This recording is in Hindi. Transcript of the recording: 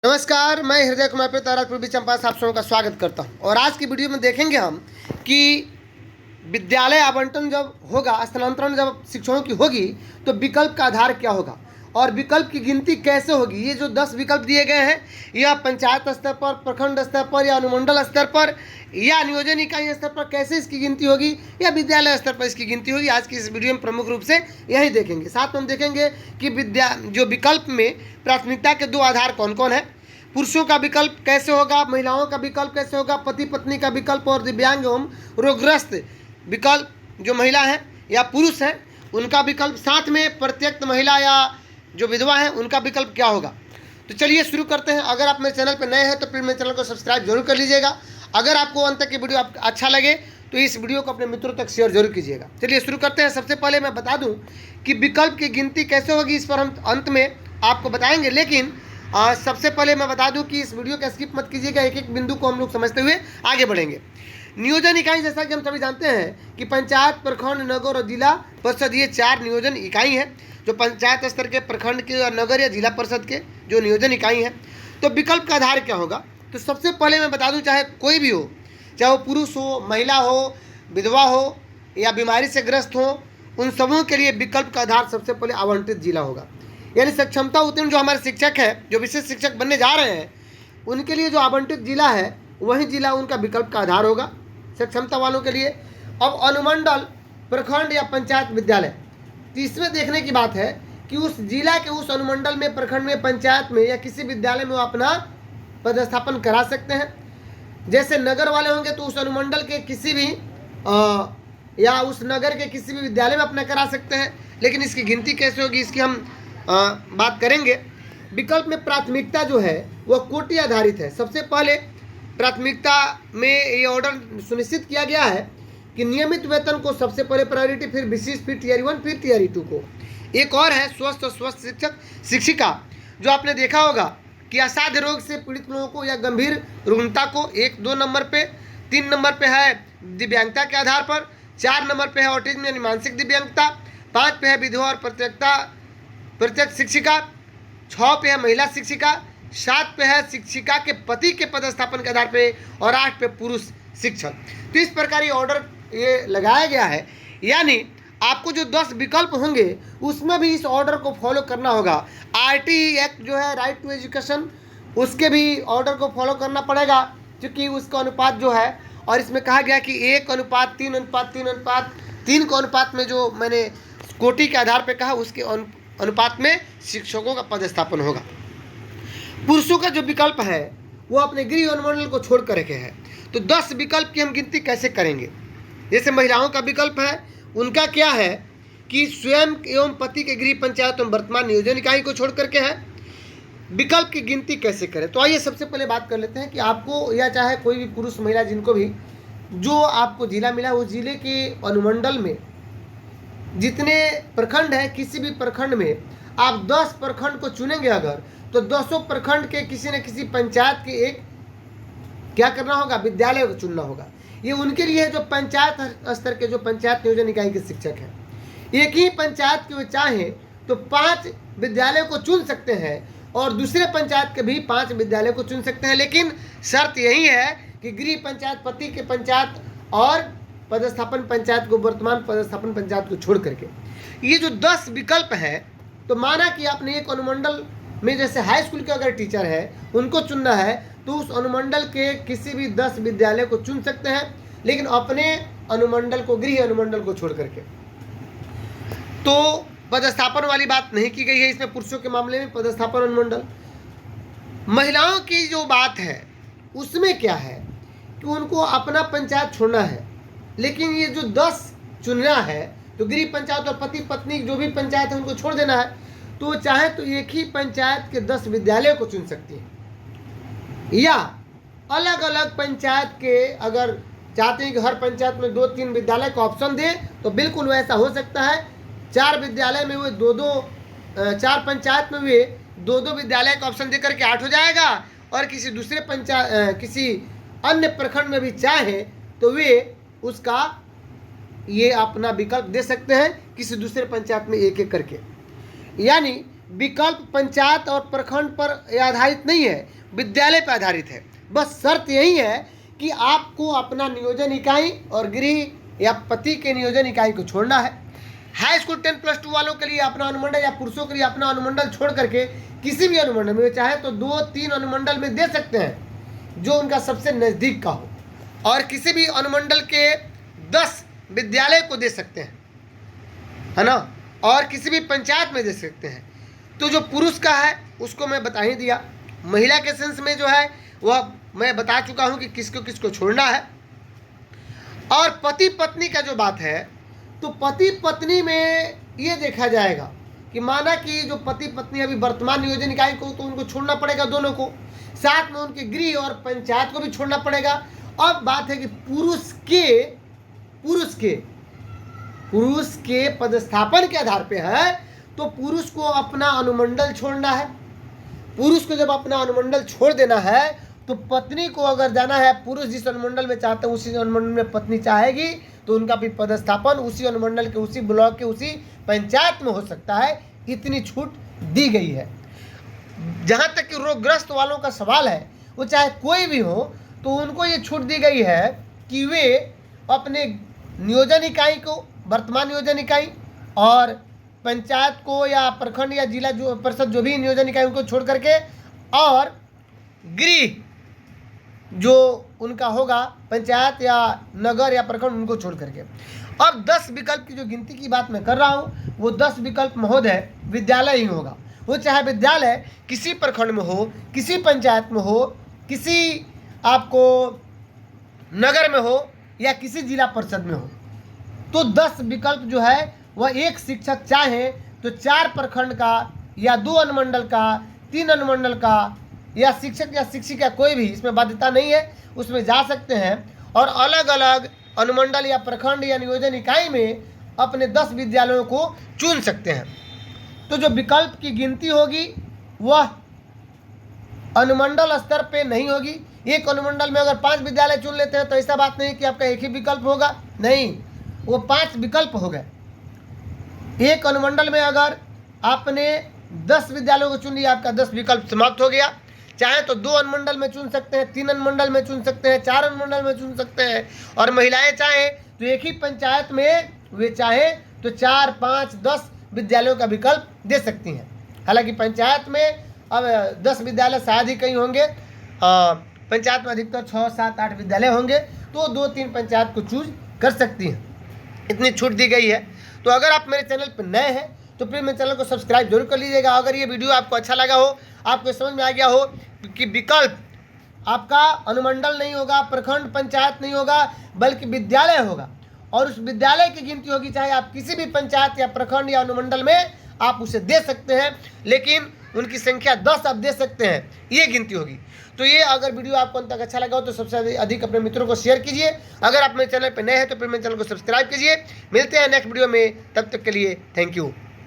नमस्कार, मैं हृदय कुमार पे तारापुर बीच चंपा आप सबों का स्वागत करता हूं। और आज की वीडियो में देखेंगे हम कि विद्यालय आवंटन जब होगा, स्थानांतरण जब शिक्षकों की होगी तो विकल्प का आधार क्या होगा और विकल्प की गिनती कैसे होगी। ये जो 10 विकल्प दिए गए हैं, यह पंचायत स्तर पर, प्रखंड स्तर पर या अनुमंडल स्तर पर या नियोजन इकाई स्तर पर कैसे इसकी गिनती होगी या विद्यालय स्तर पर इसकी गिनती होगी, आज की इस वीडियो में प्रमुख रूप से यही देखेंगे। साथ में हम देखेंगे कि जो विकल्प में प्राथमिकता के 2 आधार कौन कौन है, पुरुषों का विकल्प कैसे होगा, महिलाओं का विकल्प कैसे होगा, पति पत्नी का विकल्प और दिव्यांग एवं रोगग्रस्त विकल्प जो महिला है या पुरुष है उनका विकल्प, साथ में प्रत्येक महिला या जो विधवा है उनका विकल्प क्या होगा। तो चलिए शुरू करते हैं। अगर आप मेरे चैनल पर नए हैं तो प्लीज़ मेरे चैनल को सब्सक्राइब जरूर कर लीजिएगा। अगर आपको अंत तक की वीडियो अच्छा लगे तो इस वीडियो को अपने मित्रों तक शेयर जरूर कीजिएगा। चलिए शुरू करते हैं। सबसे पहले मैं बता दूं कि विकल्प की गिनती कैसे होगी, इस पर हम अंत में आपको बताएंगे, लेकिन सबसे पहले मैं बता दूं कि इस वीडियो का स्किप मत कीजिएगा, एक एक बिंदु को हम लोग समझते हुए आगे बढ़ेंगे। नियोजन इकाई, जैसा कि हम सभी जानते हैं कि पंचायत, प्रखंड, नगर और जिला परिषद, ये 4 नियोजन इकाई हैं जो पंचायत स्तर के, प्रखंड के और नगर या जिला परिषद के जो नियोजन इकाई हैं। तो विकल्प का आधार क्या होगा, तो सबसे पहले मैं बता दूं, चाहे कोई भी हो, चाहे वो पुरुष हो, महिला हो, विधवा हो या बीमारी से ग्रस्त हो, उन सबों के लिए विकल्प का आधार सबसे पहले आवंटित जिला होगा। यानी सक्षमता उत्तीर्ण जो हमारे शिक्षक है, जो विशेष शिक्षक बनने जा रहे हैं, उनके लिए जो आवंटित जिला है वही जिला उनका विकल्प का आधार होगा सक्षमता वालों के लिए। अब अनुमंडल, प्रखंड या पंचायत विद्यालय, तो इसमें देखने की बात है कि उस जिला के, उस अनुमंडल में, प्रखंड में, पंचायत में या किसी विद्यालय में वो अपना पदस्थापन करा सकते हैं। जैसे नगर वाले होंगे तो उस अनुमंडल के किसी भी या उस नगर के किसी भी विद्यालय में अपना करा सकते हैं। लेकिन इसकी गिनती कैसे होगी इसकी हम बात करेंगे। विकल्प में प्राथमिकता जो है वह कोटि आधारित है। सबसे पहले प्राथमिकता में ये ऑर्डर सुनिश्चित किया गया है कि नियमित वेतन को सबसे पहले प्रायोरिटी, फिर विशिष्ट, फिर टियर 1, फिर टियर 2 को। एक और है स्वस्थ और स्वस्थ शिक्षक शिक्षिका, जो आपने देखा होगा कि असाध्य रोग से पीड़ित लोगों को या गंभीर रुग्णता को 1-2 नंबर पे, 3 नंबर पे है दिव्यांगता के आधार पर, 4 नंबर पे है ऑटिज्म यानी मानसिक दिव्यांगता, 5 पे है विधवा और प्रत्यक्ष शिक्षिका, 6 पे है महिला शिक्षिका, 7 पे है शिक्षिका के पति के पदस्थापन के आधार पे और 8 पे पुरुष शिक्षक। तो इस प्रकार ये ऑर्डर ये लगाया गया है। यानी आपको जो 10 विकल्प होंगे उसमें भी इस ऑर्डर को फॉलो करना होगा। RTE एक्ट जो है, राइट टू एजुकेशन, उसके भी ऑर्डर को फॉलो करना पड़ेगा, क्योंकि उसका अनुपात जो है, और इसमें कहा गया कि 1:3:3:3 के अनुपात में जो मैंने कोटि के आधार पर कहा उसके अनुपात में शिक्षकों का पदस्थापन होगा। पुरुषों का जो विकल्प है वो अपने गृह अनुमंडल को छोड़ कर रखे हैं। तो 10 विकल्प की हम गिनती कैसे करेंगे। जैसे महिलाओं का विकल्प है, उनका क्या है कि स्वयं एवं पति के गृह, पंचायत एवं वर्तमान नियोजन इकाई को छोड़ करके है। विकल्प की गिनती कैसे करें, तो आइए सबसे पहले बात कर लेते हैं कि आपको, या चाहे कोई भी पुरुष महिला, जिनको भी जो आपको जिला मिला, वो जिले के अनुमंडल में जितने प्रखंड है, किसी भी प्रखंड में आप 10 प्रखंड को चुनेंगे अगर, तो 200 प्रखंड के किसी न किसी पंचायत के एक क्या करना होगा, विद्यालय को चुनना होगा। ये उनके लिए है जो पंचायत स्तर के, जो पंचायत नियोजन इकाई के शिक्षक हैं। एक ही पंचायत के वे चाहें तो 5 विद्यालय को चुन सकते हैं और दूसरे पंचायत के भी 5 विद्यालय को चुन सकते हैं, लेकिन शर्त यही है कि गृह पंचायत, पति के पंचायत और पदस्थापन पंचायत को, वर्तमान पदस्थापन पंचायत को छोड़ करके। ये जो 10 विकल्प है, तो माना कि आपने एक अनुमंडल में, जैसे हाई स्कूल के अगर टीचर है उनको चुनना है, तो उस अनुमंडल के किसी भी 10 विद्यालय को चुन सकते हैं, लेकिन अपने अनुमंडल को, गृह अनुमंडल को छोड़ करके। तो पदस्थापन वाली बात नहीं की गई है इसमें। पुरुषों के मामले में पदस्थापन अनुमंडल। महिलाओं की जो बात है उसमें क्या है कि उनको अपना पंचायत छोड़ना है, लेकिन ये जो 10 चुनना है, तो गृह पंचायत और पति पत्नी जो भी पंचायत है उनको छोड़ देना है। तो चाहे तो एक ही पंचायत के 10 विद्यालय को चुन सकती है, या अलग अलग पंचायत के, अगर चाहते हैं कि हर पंचायत में 2-3 विद्यालय का ऑप्शन दे तो बिल्कुल वैसा हो सकता है। 4 विद्यालय में वे 4 पंचायत में वे 2 विद्यालय का ऑप्शन देकर के 8 हो जाएगा, और किसी दूसरे पंचायत, किसी अन्य प्रखंड में भी चाहे तो वे उसका ये अपना विकल्प दे सकते हैं किसी दूसरे पंचायत में 1-1 करके। यानी विकल्प पंचायत और प्रखंड पर आधारित नहीं है, विद्यालय पर आधारित है। बस शर्त यही है कि आपको अपना नियोजन इकाई और गृह या पति के नियोजन इकाई को छोड़ना है। हाई स्कूल 10+2 वालों के लिए अपना अनुमंडल या पुरुषों के लिए अपना अनुमंडल छोड़ करके किसी भी अनुमंडल में, चाहे तो 2-3 अनुमंडल में दे सकते हैं जो उनका सबसे नज़दीक का हो, और किसी भी अनुमंडल के 10 विद्यालय को दे सकते हैं, है ना, और किसी भी पंचायत में दे सकते हैं। तो जो पुरुष का है उसको मैं बता ही दिया। महिला के सेंस में जो है वह मैं बता चुका हूँ कि किसको किसको छोड़ना है। और पति पत्नी का जो बात है, तो पति पत्नी में ये देखा जाएगा कि माना कि जो पति पत्नी अभी वर्तमान नियोजन इकाई को, तो उनको छोड़ना पड़ेगा दोनों को, साथ में उनके गृह और पंचायत को भी छोड़ना पड़ेगा। अब बात है कि पुरुष के पदस्थापन के आधार पे है, तो पुरुष को अपना अनुमंडल छोड़ना है। पुरुष को जब अपना अनुमंडल छोड़ देना है, तो पत्नी को अगर जाना है, पुरुष जिस अनुमंडल में चाहते हैं उसी अनुमंडल में पत्नी चाहेगी, तो उनका भी पदस्थापन उसी अनुमंडल के, उसी ब्लॉक के, उसी पंचायत में हो सकता है। इतनी छूट दी गई है। जहाँ तक कि रोगग्रस्त वालों का सवाल है, वो चाहे कोई भी हो, तो उनको ये छूट दी गई है कि वे अपने नियोजन इकाई को, वर्तमान नियोजन इकाई और पंचायत को या प्रखंड या जिला जो परिषद जो भी नियोजन इकाई उनको छोड़ करके, और गृह जो उनका होगा पंचायत या नगर या प्रखंड, उनको छोड़ करके। अब 10 विकल्प की जो गिनती की बात मैं कर रहा हूँ, वो 10 विकल्प महोदय विद्यालय ही होगा। वो चाहे विद्यालय किसी प्रखंड में हो, किसी पंचायत में हो, किसी आपको नगर में हो या किसी जिला परिषद में हो। तो 10 विकल्प जो है वह एक शिक्षक चाहे तो 4 प्रखंड का या 2 अनुमंडल का, 3 अनुमंडल का, या शिक्षक या शिक्षिका कोई भी, इसमें बाध्यता नहीं है, उसमें जा सकते हैं और अलग अलग अनुमंडल या प्रखंड या नियोजन इकाई में अपने 10 विद्यालयों को चुन सकते हैं। तो जो विकल्प की गिनती होगी वह अनुमंडल स्तर पे नहीं होगी। एक अनुमंडल में अगर 5 विद्यालय चुन लेते हैं तो ऐसा बात नहीं कि आपका एक ही विकल्प होगा, नहीं, वो 5 विकल्प हो गए। एक अनुमंडल में अगर आपने 10 विद्यालयों को चुन लिया, आपका 10 विकल्प समाप्त हो गया। चाहे तो 2 अनुमंडल में चुन सकते हैं, 3 अनुमंडल में चुन सकते हैं, 4 अनुमंडल में चुन सकते हैं, और महिलाएं चाहें तो एक ही पंचायत में वे चाहें तो 4, 5, 10 विद्यालयों का विकल्प दे सकती हैं। हालांकि पंचायत में अब 10 विद्यालय शायद ही कहीं होंगे, पंचायत में अधिकतर 6, 7, 8 विद्यालय होंगे, तो 2-3 पंचायत को चूज कर सकती हैं। इतनी छूट दी गई है। तो अगर आप मेरे चैनल पर नए हैं तो प्लीज़ मेरे चैनल को सब्सक्राइब जरूर कर लीजिएगा। अगर ये वीडियो आपको अच्छा लगा हो, आपको समझ में आ गया हो कि विकल्प आपका अनुमंडल नहीं होगा, प्रखंड पंचायत नहीं होगा, बल्कि विद्यालय होगा, और उस विद्यालय की गिनती होगी, चाहे आप किसी भी पंचायत या प्रखंड या अनुमंडल में आप उसे दे सकते हैं, लेकिन उनकी संख्या 10 आप दे सकते हैं, ये गिनती होगी। तो ये अगर वीडियो आपको अंत तक अच्छा लगा हो तो सबसे अधिक अपने मित्रों को शेयर कीजिए। अगर आप मेरे चैनल पर नए हैं तो फिर मेरे चैनल को सब्सक्राइब कीजिए। मिलते हैं नेक्स्ट वीडियो में, तब तक के लिए थैंक यू।